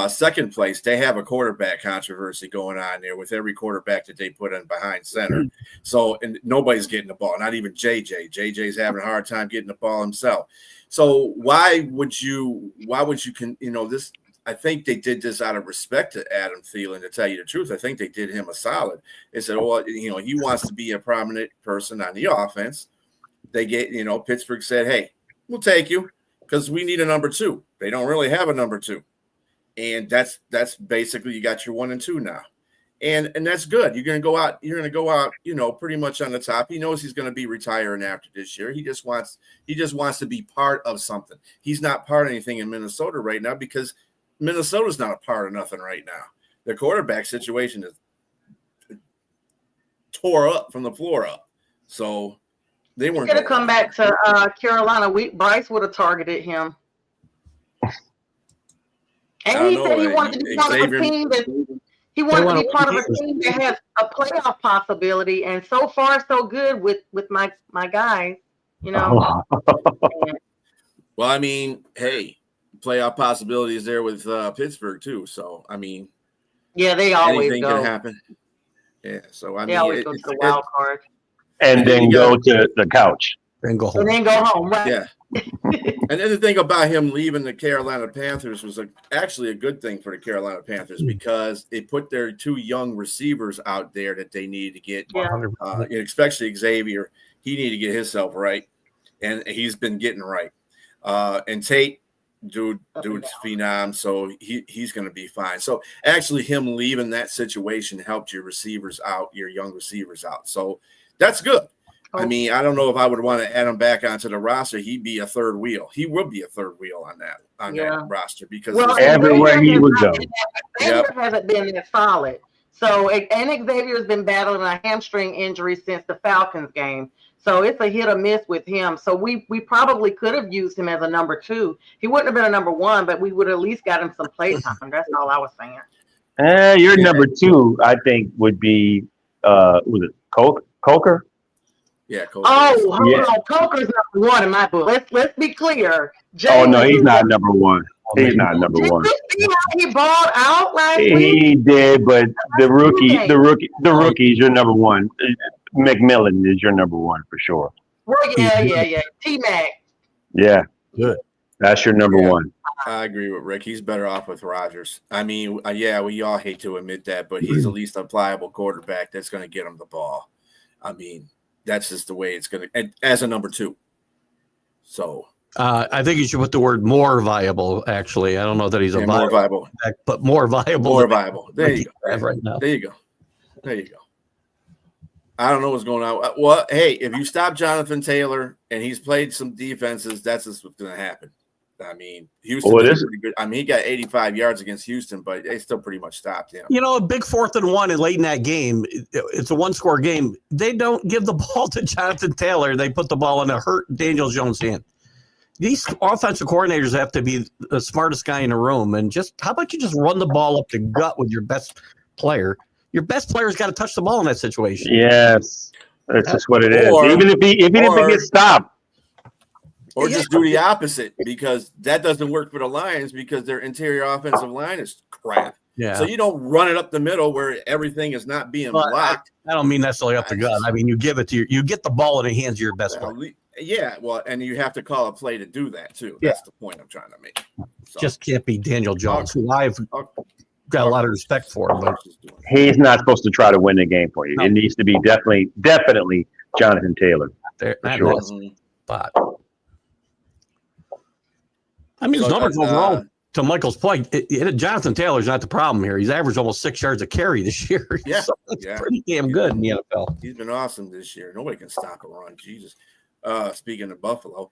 Second place, they have a quarterback controversy going on there with every quarterback that they put in behind center. So, and nobody's getting the ball, not even JJ. JJ's having a hard time getting the ball himself. So why would you this? I think they did this out of respect to Adam Thielen, to tell you the truth. I think they did him a solid. They said, he wants to be a prominent person on the offense. They Pittsburgh said, hey, we'll take you because we need a number 2. They don't really have a number 2. And that's basically, you got your 1 and 2 now. And that's good. You're going to go out, pretty much on the top. He knows he's going to be retiring after this year. He just wants to be part of something. He's not part of anything in Minnesota right now because Minnesota's not a part of nothing right now. Their quarterback situation is tore up from the floor up. So they weren't going to come back to Carolina. Bryce would have targeted him. And he said he wanted to be part of a team that has a playoff possibility. And so far, so good with my guys, you know. Well, I mean, hey, playoff possibilities there with Pittsburgh too. So I mean, yeah, they always anything can happen. Yeah, so I mean, they always go to the wild card, and then go to the couch, and go home, and then go home. Right? Yeah. And then the thing about him leaving the Carolina Panthers was actually a good thing for the Carolina Panthers because it put their 2 young receivers out there that they needed to get, especially Xavier. He needed to get himself right, and he's been getting right. And Tate, dude's phenom, so he's going to be fine. So actually, him leaving that situation helped your receivers out, your young receivers out. So that's good. I mean, I don't know if I would want to add him back onto the roster. He'd be a third wheel. He would be a third wheel on that roster because everywhere he would go. Xavier hasn't been that solid. So, and Xavier's been battling a hamstring injury since the Falcons game. So it's a hit or miss with him. So we probably could have used him as a number 2. He wouldn't have been a number 1, but we would have at least got him some play time. That's all I was saying. Your number 2, I think, would be was it Coker? Yeah, Coker. Coker's number 1 in my book. Let's be clear. No, he's not number 1. He's not number 1. Did you see how he balled out last week? He did, but the rookie's your number 1. McMillan is your number 1 for sure. Well, yeah. T-Mac. Yeah, good. That's your number 1. I agree with Rick. He's better off with Rodgers. I mean, we all hate to admit that, but he's at least a pliable quarterback that's going to get him the ball. I mean, that's just the way it's going to – as a number 2. So – I think you should put the word more viable, actually. I don't know that he's more viable. But more viable. More viable. There you go. Right now. There you go. I don't know what's going on. Well, hey, if you stop Jonathan Taylor and he's played some defenses, that's just what's going to happen. I mean, Houston is pretty good. I mean, he got 85 yards against Houston, but they still pretty much stopped him. You know, a big 4th and 1 and late in that game, it's a 1-score game. They don't give the ball to Jonathan Taylor. They put the ball in a hurt Daniel Jones' hand. These offensive coordinators have to be the smartest guy in the room. And how about you just run the ball up the gut with your best player? Your best player's got to touch the ball in that situation. Yes, that's just what it is. Even if he gets stopped. Or just do the opposite, because that doesn't work for the Lions because their interior offensive line is crap. Yeah. So you don't run it up the middle where everything is not being blocked. I don't mean necessarily up the gut. I mean, you give it to you get the ball in the hands of your best player. Yeah, well, and you have to call a play to do that too. That's the point I'm trying to make. So. Just can't be Daniel Jones, who I've got a lot of respect for. But he's not supposed to try to win the game for you. No. It needs to be definitely Jonathan Taylor. Sure. But I mean, his numbers overall, to Michael's point, Jonathan Taylor's not the problem here. He's averaged almost 6 yards a carry this year. Yeah, so that's pretty damn good in the NFL. He's been awesome this year. Nobody can stop a run. Jesus. Speaking of Buffalo.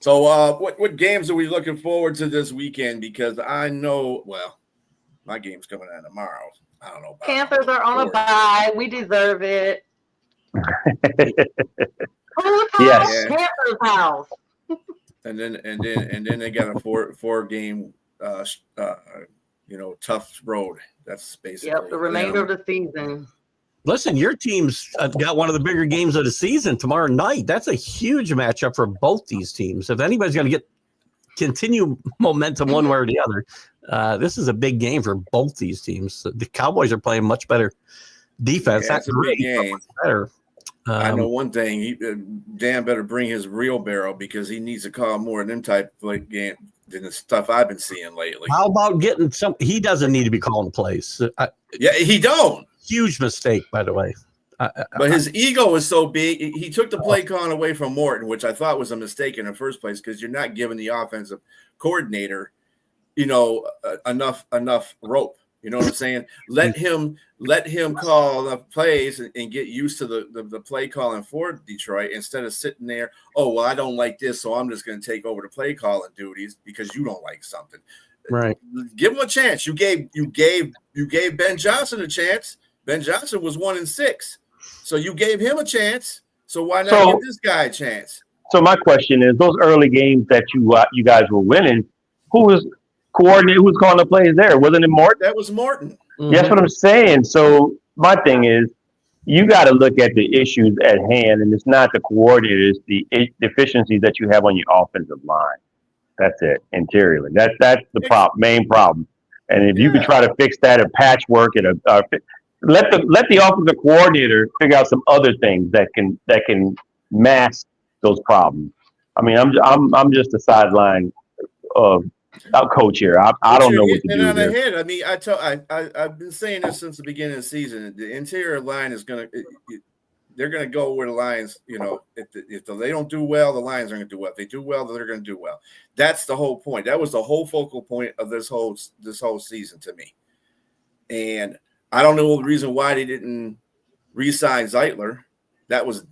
So what games are we looking forward to this weekend? Because I know, my game's coming out tomorrow. I don't know. Panthers are on a bye. We deserve it. Yes. Panthers house. And then they got a four game tough road. That's basically the remainder of the season. Listen, your team's got one of the bigger games of the season tomorrow night. That's a huge matchup for both these teams. If anybody's going to continue momentum one way or the other, this is a big game for both these teams. The Cowboys are playing much better defense. That's a big game. Better. I know one thing. Dan better bring his real barrel because he needs to call more of them type of game than the stuff I've been seeing lately. How about getting some? He doesn't need to be calling plays. He don't. Huge mistake, by the way. But his ego is so big. He took the play calling away from Morton, which I thought was a mistake in the first place because you're not giving the offensive coordinator, enough rope. You know what I'm saying? Let him call the plays and get used to the play calling for Detroit instead of sitting there. Oh, well, I don't like this, so I'm just going to take over the play calling duties because you don't like something. Right. Give him a chance. You gave Ben Johnson a chance. Ben Johnson was 1-6, so you gave him a chance. So why not give this guy a chance? So my question is, those early games that you guys were winning, who was coordinating? Who was calling the plays there? Wasn't it Morton? That was Morton. Mm-hmm. That's what I'm saying. So my thing is, you got to look at the issues at hand, and it's not the coordinators, the deficiencies that you have on your offensive line. That's it, interiorly. That's the main problem. And if you could try to fix that and patchwork it, let the offensive coordinator figure out some other things that can mask those problems. I mean, I'm just a sideline coach here. I don't know what to do there. Head. I mean, I've been saying this since the beginning of the season. The interior line is they're gonna go where the Lions. You know, if they don't do well, the Lions are gonna do well. If they do well, they're gonna do well. That's the whole point. That was the whole focal point of this whole season to me. And I don't know the reason why they didn't re-sign Zeitler. That was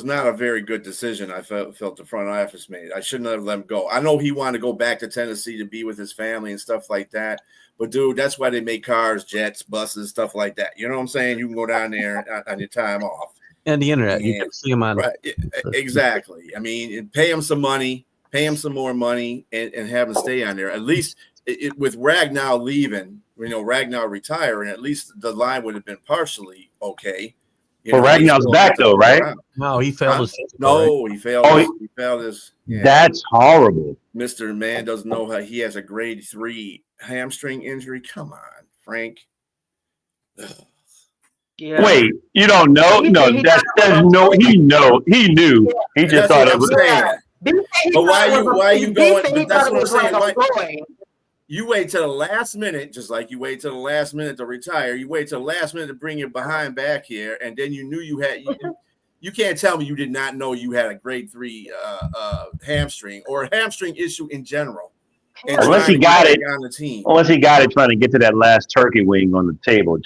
not a very good decision. I felt the front office made. I shouldn't have let him go. I know he wanted to go back to Tennessee to be with his family and stuff like that. But, dude, that's why they make cars, jets, buses, stuff like that. You know what I'm saying? You can go down there on your time off. And the internet. You can see him on. Right, exactly. I mean, pay him some money, pay him some more money, and have him stay on there. At least with Ragnow leaving, Ragnow retiring, at least the line would have been partially okay. But Ragnow's back though, right? No, he failed his physical. No, he failed. He failed his. Yeah. That's horrible. Mr. Man doesn't know how he has a grade 3 hamstring injury. Come on, Frank. Yeah. Wait, you don't know? No, he knew. He just thought it was. But why you going? But that's what I'm saying. You wait till the last minute, just like you wait till the last minute to retire. You wait till the last minute to bring your behind back here, and then you knew you had. You can't tell me you did not know you had a grade 3 hamstring or a hamstring issue in general. Unless he got it on the team. Unless he got it trying to get to that last turkey wing on the table,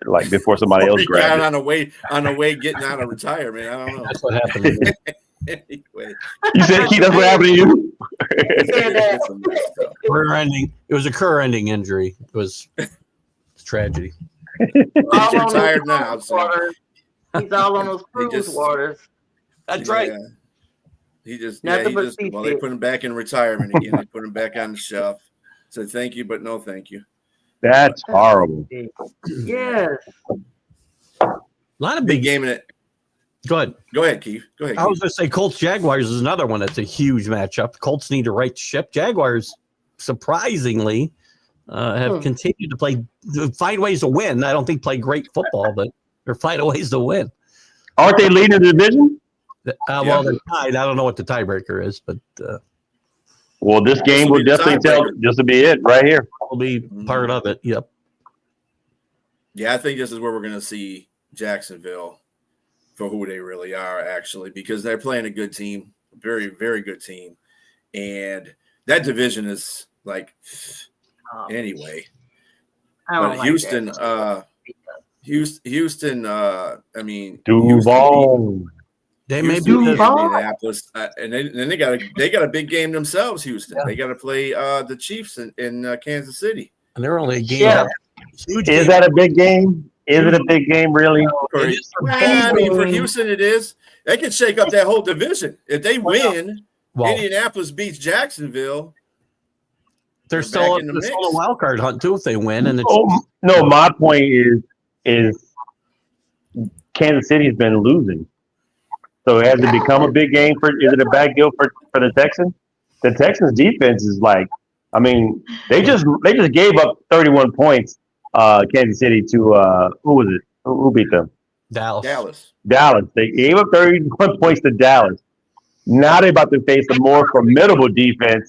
like before somebody else grabbed it. On the way getting out of retirement. I don't know. That's what happened. Anyway. You said, Keith, that's what happened to you? It was a career-ending injury. It was a tragedy. He's retired now. So. He's all on those cruise waters. That's right. They put him back in retirement again. They put him back on the shelf. Said thank you, but no thank you. That's horrible. Yes. A lot of big game in it. Go ahead, Keith. Go ahead. I was going to say Colts Jaguars is another one that's a huge matchup. The Colts need to right ship. Jaguars, surprisingly, have continued to find ways to win. I don't think play great football, but they're finding ways to win. Aren't they leading the division? Well, they're tied. I don't know what the tiebreaker is, but well, this game will definitely tell. Just to be it right here. Will be part of it. Yep. Yeah, I think this is where we're going to see Jacksonville for who they really are, actually, because they're playing a good team, very, very good team. And that division is anyway. But Houston, I mean, Duval. They may be Indianapolis, and then they got a big game themselves. Houston, they got to play the Chiefs in Kansas City, and they're only a game. Yeah. Huge is game. That a big game? Is it a big game, really? I mean, for Houston, it is. They can shake up that whole division if they win. Indianapolis beats Jacksonville. They're still in a wild card hunt too if they win. And no, my point is Kansas City has been losing. So has it become a big game is it a bad deal for the Texans? The Texans defense is they just gave up 31 points, Kansas City to who was it? Who beat them? Dallas. They gave up 31 points to Dallas. Now they're about to face a more formidable defense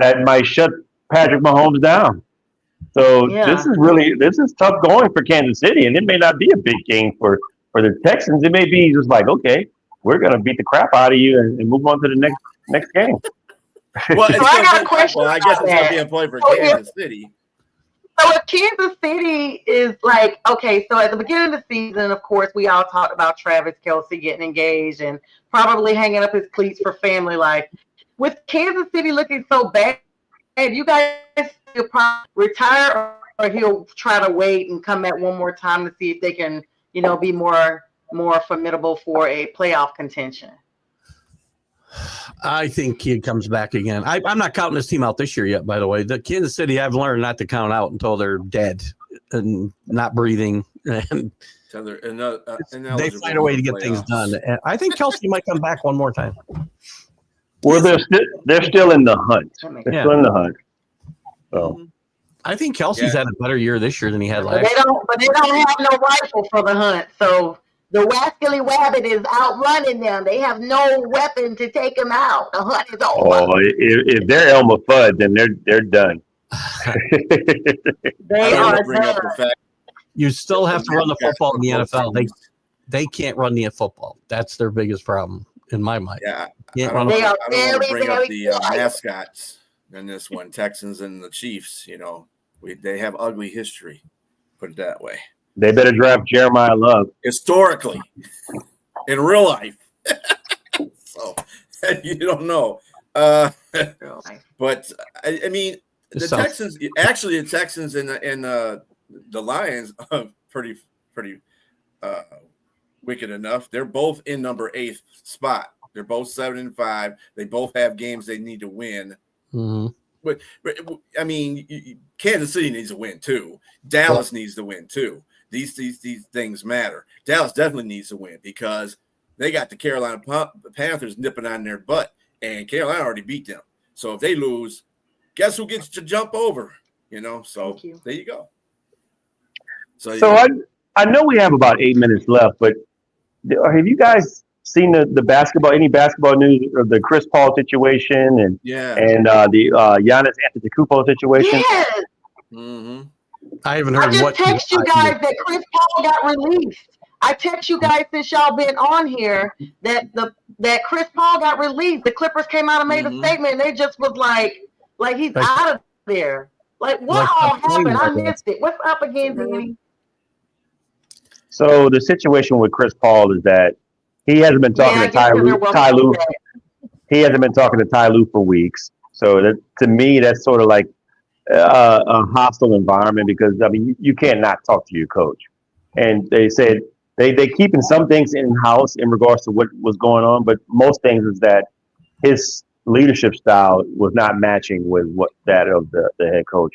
that might shut Patrick Mahomes down. So this is tough going for Kansas City, and it may not be a big game for the Texans. It may be just okay, we're going to beat the crap out of you and move on to the next game. Well, I got a question. Well, I guess it's going to be a play for Kansas City. So if Kansas City is like, okay, so at the beginning of the season, of course, we all talked about Travis Kelce getting engaged and probably hanging up his cleats for family life. With Kansas City looking so bad, you guys will probably retire or he'll try to wait and come back one more time to see if they can, be more formidable for a playoff contention. I think he comes back again. I'm not counting this team out this year yet, by the way. The Kansas City, I've learned not to count out until they're dead and not breathing. And they find a way to get things done. And I think Kelce might come back one more time. Well, they're still in the hunt. They're still in the hunt. So I think Kelsey's had a better year this year than he had last year. But they don't have no rifle for the hunt, so the Wascally Wabbit is outrunning them. They have no weapon to take them out. The hunt is over. Oh, if they're Elmer Fudd, then they're done. They are done. You still have to run the football in the NFL. They can't run the football. That's their biggest problem in my mind. Yeah, they are I don't want to bring up the mascots in this one, Texans and the Chiefs. They have ugly history. Put it that way. They better draft Jeremiah Love. Historically, in real life. So, you don't know. But, I mean, the Texans and the Lions are pretty wicked enough. They're both in number 8 spot. They're both 7-5. They both have games they need to win. Mm-hmm. But I mean, Kansas City needs to win too. Dallas needs to win too. These things matter. Dallas definitely needs to win because they got the Carolina Panthers nipping on their butt, and Carolina already beat them. So if they lose, guess who gets to jump over? So there you go. So I know we have about 8 minutes left, but have you guys seen the basketball? Any basketball news of the Chris Paul situation and the Giannis Antetokounmpo situation? Yes. Mm-hmm. I haven't heard. I just text you guys that Chris Paul got released. I text you guys since y'all been on here that Chris Paul got released. The Clippers came out and made a statement. And they just was like he's out of there. Like what all happened? I missed it. What's up again, Danny? So the situation with Chris Paul is that he hasn't been talking to Ty Lue. He hasn't been talking to Ty Lue for weeks. So that, to me, that's sort of like a hostile environment because I mean you can't not talk to your coach. And they said they keeping some things in house in regards to what was going on, but most things is that his leadership style was not matching with what that of the head coach.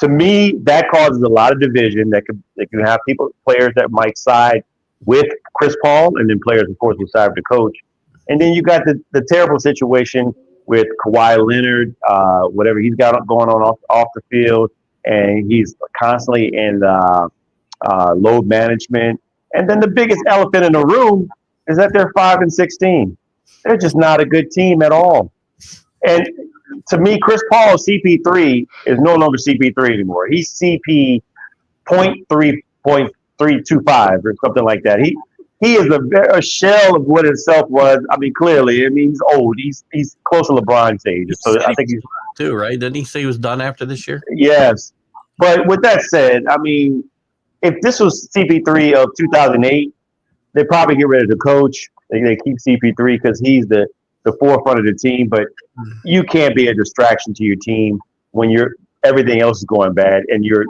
To me, that causes a lot of division. That can have players that might side with Chris Paul, and then players, of course, will side with the coach. And then you got the terrible situation with Kawhi Leonard, whatever he's got going on off the field, and he's constantly in load management. And then the biggest elephant in the room is that they're 5-16. They're just not a good team at all. And to me, Chris Paul, CP3, is no longer CP3 anymore. He's CP 0.3.325 or something like that. He is a shell of what himself was. I mean, clearly, he's old. He's close to LeBron's age. So I think he's too, right? Didn't he say he was done after this year? Yes. But with that said, I mean, if this was CP3 of 2008, they probably get rid of the coach. They keep CP3 because he's the forefront of the team. But you can't be a distraction to your team when everything else is going bad and you're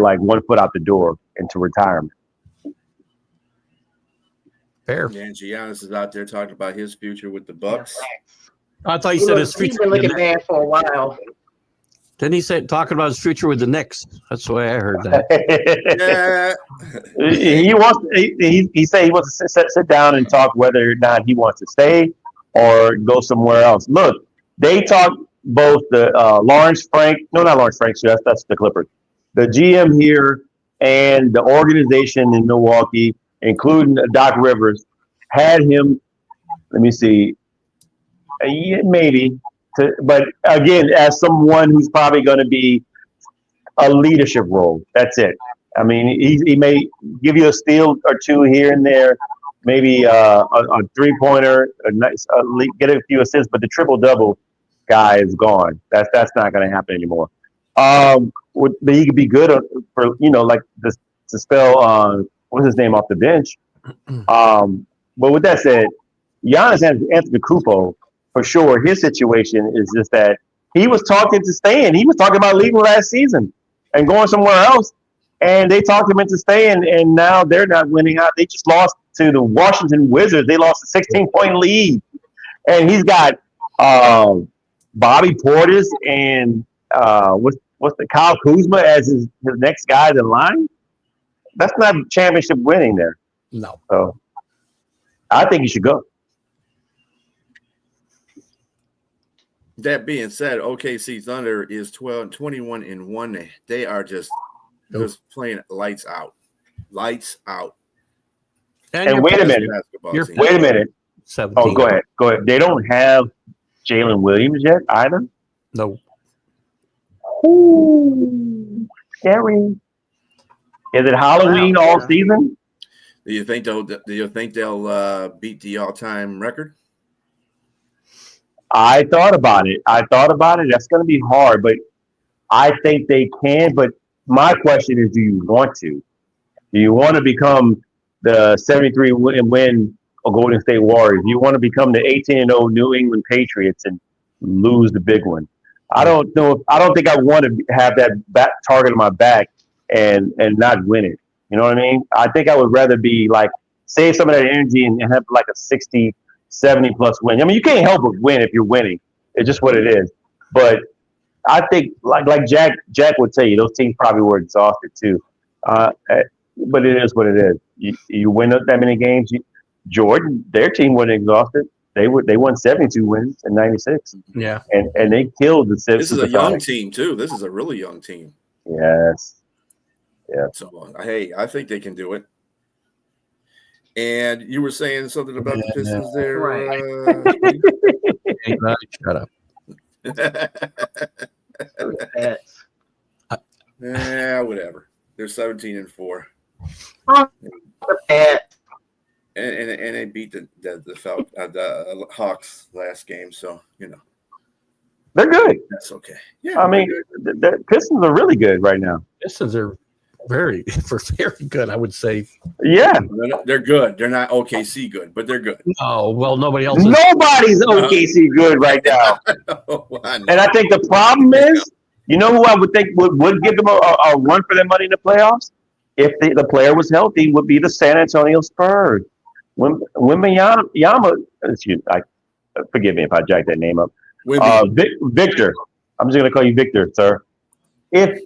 like 1 foot out the door into retirement. Fair. And Giannis is out there talking about his future with the Bucks. I thought he said his future. He's been looking bad for a while. Didn't he say talking about his future with the Knicks? That's the way I heard that. He said he wants to sit down and talk whether or not he wants to stay or go somewhere else. Look, they talked both the not Lawrence Frank, that's the Clippers. The GM here and the organization in Milwaukee, including Doc Rivers, had him. Let me see, maybe. But again, as someone who's probably going to be a leadership role, that's it. I mean, he may give you a steal or two here and there, maybe a 3-pointer, get a few assists, but the triple-double guy is gone. That's not going to happen anymore. he could be good for like this to spell what's his name off the bench. But with that said, Giannis Antetokounmpo, for sure, his situation is just that he was talking to staying. He was talking about leaving last season and going somewhere else, and they talked him into staying. And now they're not winning out. They just lost to the Washington Wizards. They lost a 16-point lead, and he's got Bobby Portis and what's the Kyle Kuzma as his next guy in line. That's not championship winning there. No. So I think he should go. That being said, OKC Thunder is 21-1. They are just playing lights out. Lights out. And wait a minute. Wait a minute. 17. Oh, go ahead. Go ahead. They don't have Jalen Williams yet either? No. Ooh, scary. Is it Halloween all season? Do you think they'll beat the all-time record? I thought about it. That's going to be hard, but I think they can. But my question is, do you want to? Do you want to become the 73 win Golden State Warriors? Do you want to become the 18-0 New England Patriots and lose the big one? I don't know. I don't think I want to have that target on my back and not win it. You know what I mean? I think I would rather be like save some of that energy and have like a 60, 70 plus win. I mean, you can't help but win if you're winning. It's just what it is. But I think like Jack would tell you, those teams probably were exhausted too. But it is what it is. You win that many games. Jordan, their team wasn't exhausted. They won 72 wins in 96. Yeah. And they killed the Sixers. This is a young team too. This is a really young team. Yes. Yeah. So hey, I think they can do it. And you were saying something about the Pistons there, right? Shut up. Yeah, whatever. They're 17-4. And they beat the Hawks last game, so they're good. That's okay. Yeah, I mean, the Pistons are really good right now. Pistons are very good, I would say. Yeah, they're good. They're not OKC good, but they're good. Oh well, nobody else. Nobody's OKC good right now. And I think the problem is, who I would think would give them a run for their money in the playoffs if the player was healthy would be the San Antonio Spurs. Wembanyama, forgive me if I jacked that name up. Victor, I'm just going to call you Victor, sir. If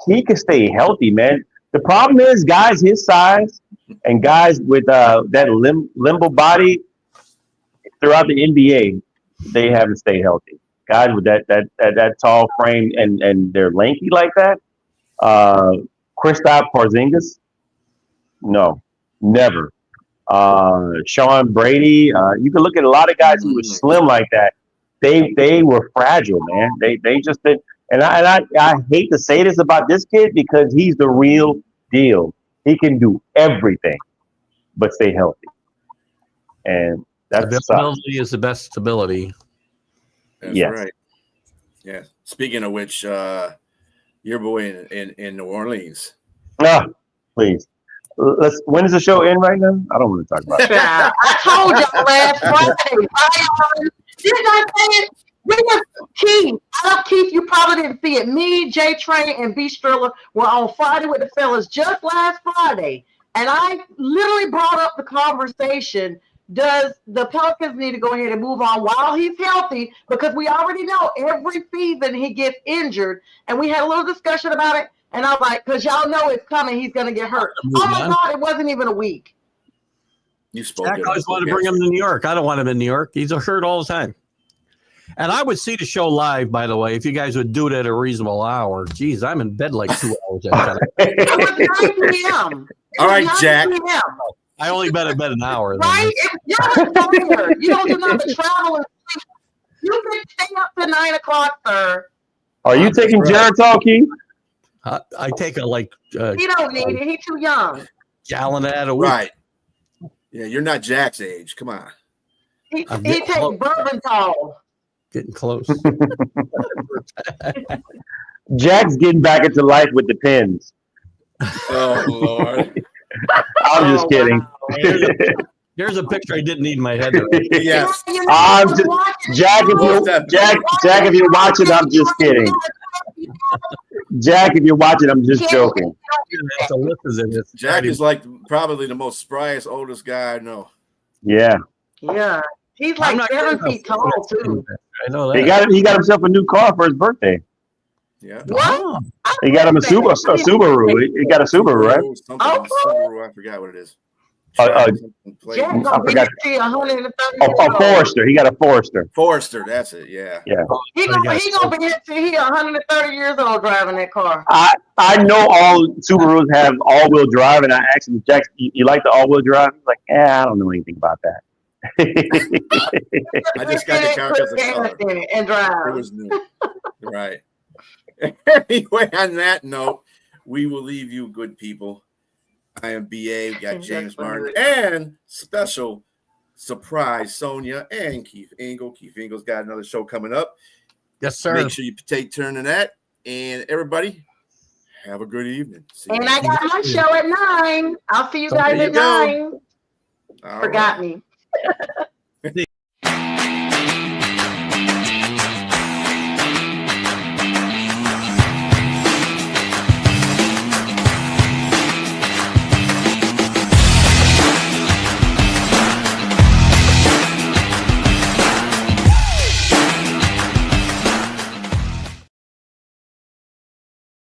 he can stay healthy, man. The problem is guys his size and guys with that limbo body throughout the NBA, they haven't stayed healthy. Guys with that tall frame and they're lanky like that. Kristaps Porzingis, no, never. Sean Brady, you can look at a lot of guys who were slim like that. They were fragile, man. They just did. And I hate to say this about this kid because he's the real deal. He can do everything, but stay healthy. And that's availability is the best stability. That's right. Yeah. Speaking of which, your boy in New Orleans. Please. When does the show end right now? I don't want to talk about it. I told y'all last Friday. Didn't I say it? Keith, you probably didn't see it. Me, J Train, and B Striller were on Friday with the fellas just last Friday. And I literally brought up the conversation. Does the Pelicans need to go ahead and move on while he's healthy? Because we already know every season he gets injured. And we had a little discussion about it. And I was like, because y'all know it's coming. He's going to get hurt. Oh, my God, it wasn't even a week. You spoke. I always wanted to bring him to New York. I don't want him in New York. He's hurt all the time. And I would see the show live, by the way, if you guys would do it at a reasonable hour. Geez, I'm in bed like 2 hours at a time. It was 9 p.m. All right, Jack. I only been in bed an hour. Right? You're tired. You don't do nothing but travel and sleep. You can stay up to 9 o'clock, sir. Are you taking Geritol, Keith? I take he don't need it. He's too young. Gallon at a week. Right. Yeah, you're not Jack's age. Come on. He takes Bourbon tall. Getting close. Jack's getting back into life with the pins. Oh Lord. I'm just kidding. Wow. Here's a picture I didn't need in my head. Yes. I'm just, Jack, if you're watching, I'm just kidding. Jack, if you're watching, I'm just joking. Jack is like probably the most spryest, oldest guy I know. Yeah. Yeah. He's like 7 feet tall too. I know that. He got himself a new car for his birthday. Yeah. What? He got him a Subaru. He got a Subaru, right? Subaru, I forgot what it is. I forgot. A Forester. He got a Forester. Forester, that's it. Yeah. Yeah. He gonna be here till he 130 years old driving that car. I know all Subarus have all-wheel drive, and I asked him, Jack, you like the all-wheel drive? He's like, I don't know anything about that. I just got the car because of color. And drive. It was new. Right. Anyway, on that note, we will leave you, good people. I am BA. We got James Martin and special surprise Sonia and Keith Engle. Keith Engle's got another show coming up. Yes, sir. Make sure you take turn in that. And everybody, have a good evening. And I got my show at 9. I'll see you guys at 9. Forgot me.